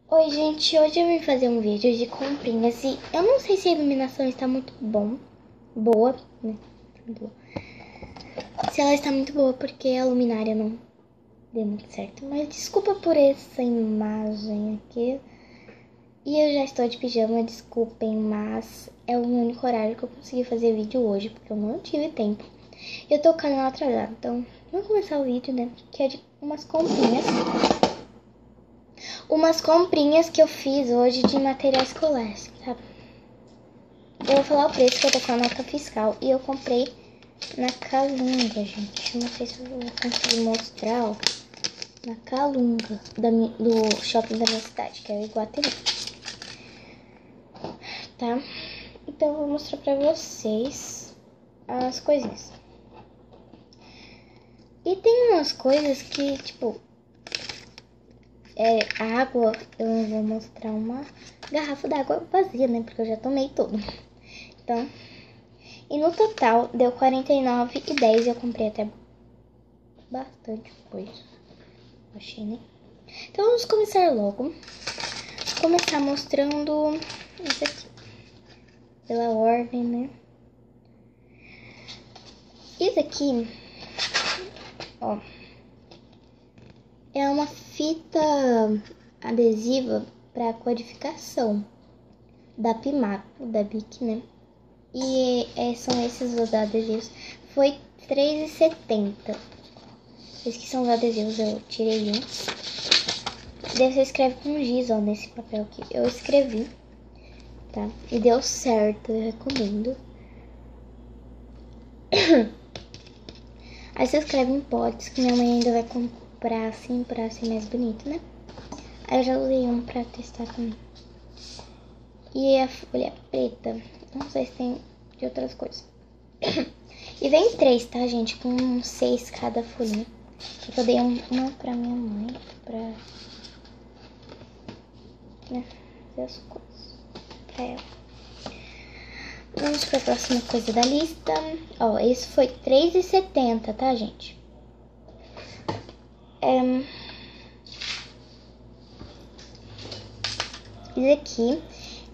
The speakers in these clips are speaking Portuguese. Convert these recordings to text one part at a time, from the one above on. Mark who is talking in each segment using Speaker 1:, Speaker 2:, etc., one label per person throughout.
Speaker 1: Oi gente, hoje eu vim fazer um vídeo de comprinhas e eu não sei se a iluminação está muito boa, né? Se ela está muito boa porque a luminária não deu muito certo, mas desculpa por essa imagem aqui. E eu já estou de pijama, desculpem, mas é o único horário que eu consegui fazer vídeo hoje, porque eu não tive tempo. Eu tô com o canal atrasado, então vamos começar o vídeo, né? Que é de umas comprinhas. Umas comprinhas que eu fiz hoje de material escolar, sabe? Eu vou falar o preço que eu tô com a nota fiscal. E eu comprei na Calunga, gente. Não sei se eu vou conseguir mostrar, ó. Na Calunga, do shopping da minha cidade, que é o Iguatemi. Tá? Então eu vou mostrar pra vocês as coisinhas. E tem umas coisas que, tipo... a água, eu não vou mostrar uma garrafa d'água vazia, né? Porque eu já tomei tudo. Então... E no total deu R$49,10 e eu comprei até bastante coisa. Achei, né? Então vamos começar logo. Vou começar mostrando isso aqui. Pela ordem, né? Isso aqui, ó, é uma fita adesiva para codificação da Pimaco, da Bic, né? E são esses os adesivos. Foi R$3,70. Esses que são os adesivos, eu tirei um. Daí você escreve com giz, ó, nesse papel aqui. Eu escrevi, tá? E deu certo, eu recomendo. Aí você escreve em potes, que minha mãe ainda vai comprar assim, pra ser mais bonito, né? Aí eu já usei um pra testar também. E a folha preta, não sei se tem de outras coisas. E vem 3, tá, gente? Com 6 cada folhinha. Eu dei uma pra minha mãe, pra... né, fazer as coisas pra ela. Vamos pra próxima coisa da lista. Ó, esse foi R$3,70, tá, gente? Isso aqui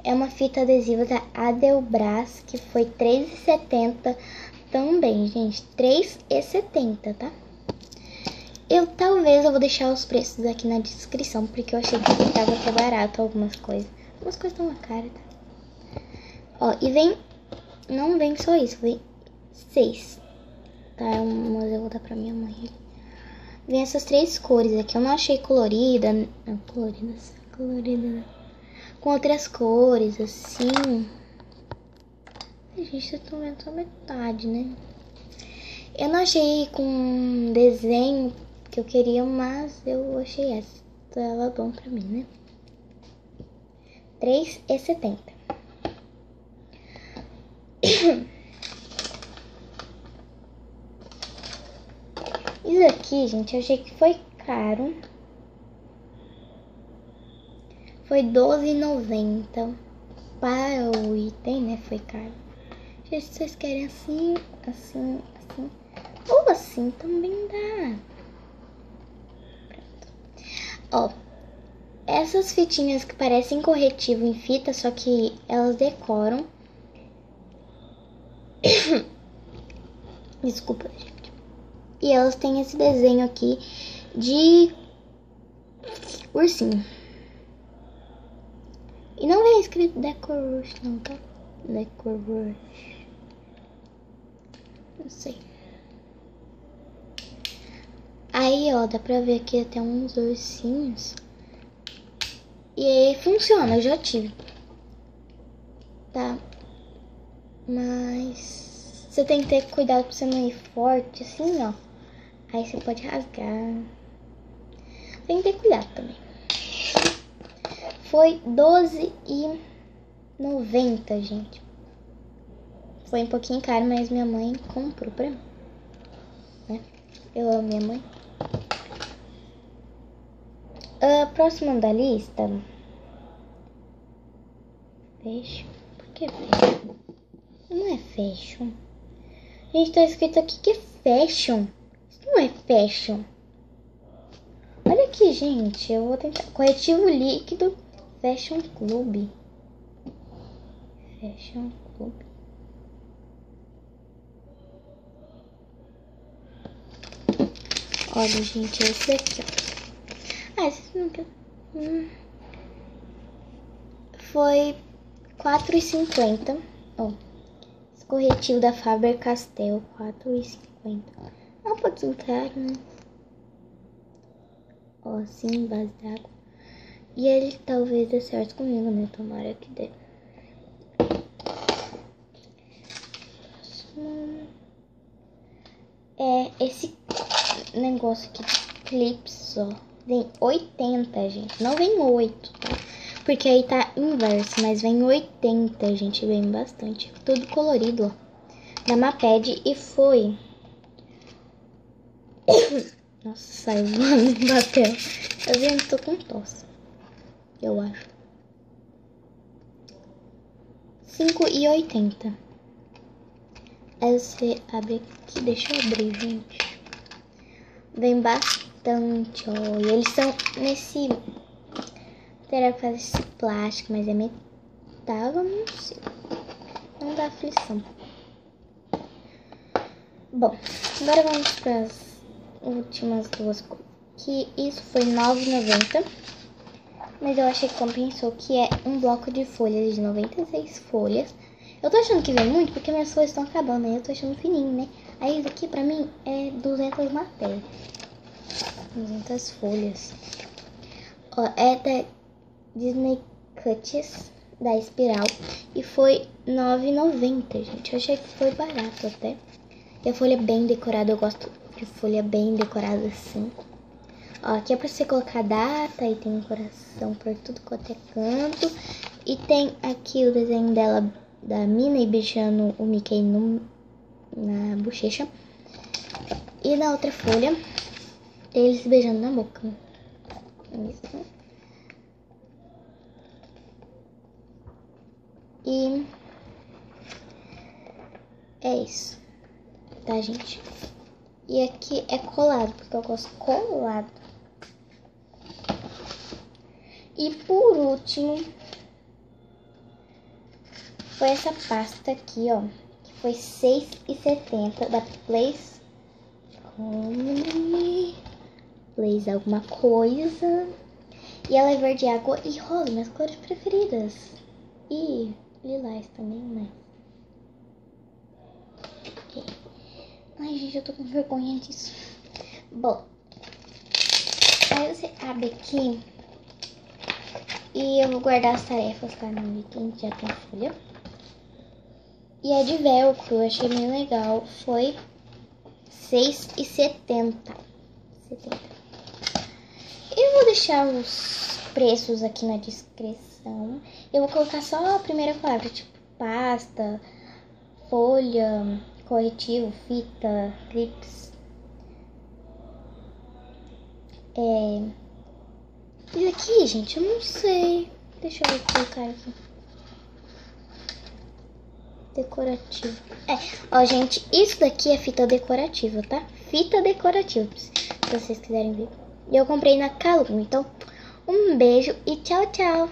Speaker 1: é uma fita adesiva da Adelbras, que foi R$3,70 também, gente. R$3,70, tá? Talvez eu vou deixar os preços aqui na descrição, porque eu achei que tava até barato algumas coisas. Algumas coisas estão na cara, tá? Ó, e vem... Não vem só isso, vem 6. Tá? Mas eu vou dar pra minha mãe. Vem essas 3 cores aqui. Eu não achei colorida. Não, colorida. Com outras cores, assim. Ai, gente, vocês estão vendo só metade, né? Eu não achei com desenho que eu queria, mas eu achei essa. Tava bom pra mim, né? R$3,70. Isso aqui, gente, eu achei que foi caro. Foi R$12,90 para o item, né? Foi caro. Gente, se vocês querem assim, assim, assim, ou assim também dá. Pronto. Ó, essas fitinhas que parecem corretivo em fita, só que elas decoram. Desculpa, gente. E elas têm esse desenho aqui de ursinho. E não vem escrito Decorush, não, tá? Decorush. Não sei. Aí, ó, dá pra ver aqui até uns ursinhos. E aí funciona, eu já tive. Tá? Mas você tem que ter cuidado pra você não ir forte, assim, ó. Aí você pode rasgar. Tem que ter cuidado também. Foi R$12,90, gente. Foi um pouquinho caro, mas minha mãe comprou pra mim, né? Eu amo minha mãe. Próximo da lista. Fashion. Por que fashion? Não é fashion. Gente, tá escrito aqui que é fashion. Isso não é fashion. Olha aqui, gente. Eu vou tentar. Corretivo líquido Fashion Club. Fashion Club. Olha, gente, esse daqui, ó. Ah, esse não quer. Foi R$4,50. Ó. Esse corretivo da Faber-Castell, R$4,50. É um pouquinho caro, né? Ó, assim, base d'água. E ele talvez dê certo comigo, né? Tomara que dê. É esse negócio aqui de clips, ó. Vem 80, gente. Não vem 8, tá? Porque aí tá inverso, mas vem 80, gente. Vem bastante. Tudo colorido, ó. Da Maped e foi... Nossa, saiu no papel. Eu vendo, tô com tosse. Eu acho. R$5,80. Aí você abre aqui. Deixa eu abrir, gente. Vem bastante, ó. E eles são nesse... Terá que fazer esse plástico, mas é metal, eu não sei. Não dá aflição. Bom, agora vamos para as últimas duas coisas. Que isso foi R$9,90. Mas eu achei que compensou, que é um bloco de folhas de 96 folhas. Eu tô achando que vem muito porque minhas folhas estão acabando, aí eu tô achando fininho, né? Aí isso aqui pra mim é 200 matérias. 200 folhas. Ó, é da Disney Cuts, da Espiral. E foi R$9,90, gente. Eu achei que foi barato até. E a folha é bem decorada, eu gosto de folha bem decorada assim. Ó, aqui é pra você colocar data e tem um coração por tudo quanto é canto. E tem aqui o desenho dela, da Minnie beijando o Mickey na bochecha. E na outra folha, eles beijando na boca. Isso. E é isso, tá, gente? E aqui é colado, porque eu gosto colado. E por último, foi essa pasta aqui, ó. Que foi R$6,70 da Place alguma coisa. E ela é verde água e rosa, minhas cores preferidas. E lilás também, né? Ai, gente, eu tô com vergonha disso. Bom, aí você abre aqui. E eu vou guardar as tarefas lá no item, já tem folha. E é de velcro, eu achei bem legal. Foi R$6,70. Eu vou deixar os preços aqui na descrição. Eu vou colocar só a primeira palavra, tipo pasta, folha, corretivo, fita, clips. Isso aqui, gente, eu não sei. Deixa eu colocar aqui. Decorativo. Ó, gente, isso daqui é fita decorativa, tá? Fita decorativa, se vocês quiserem ver. E eu comprei na Calum, então um beijo e tchau, tchau.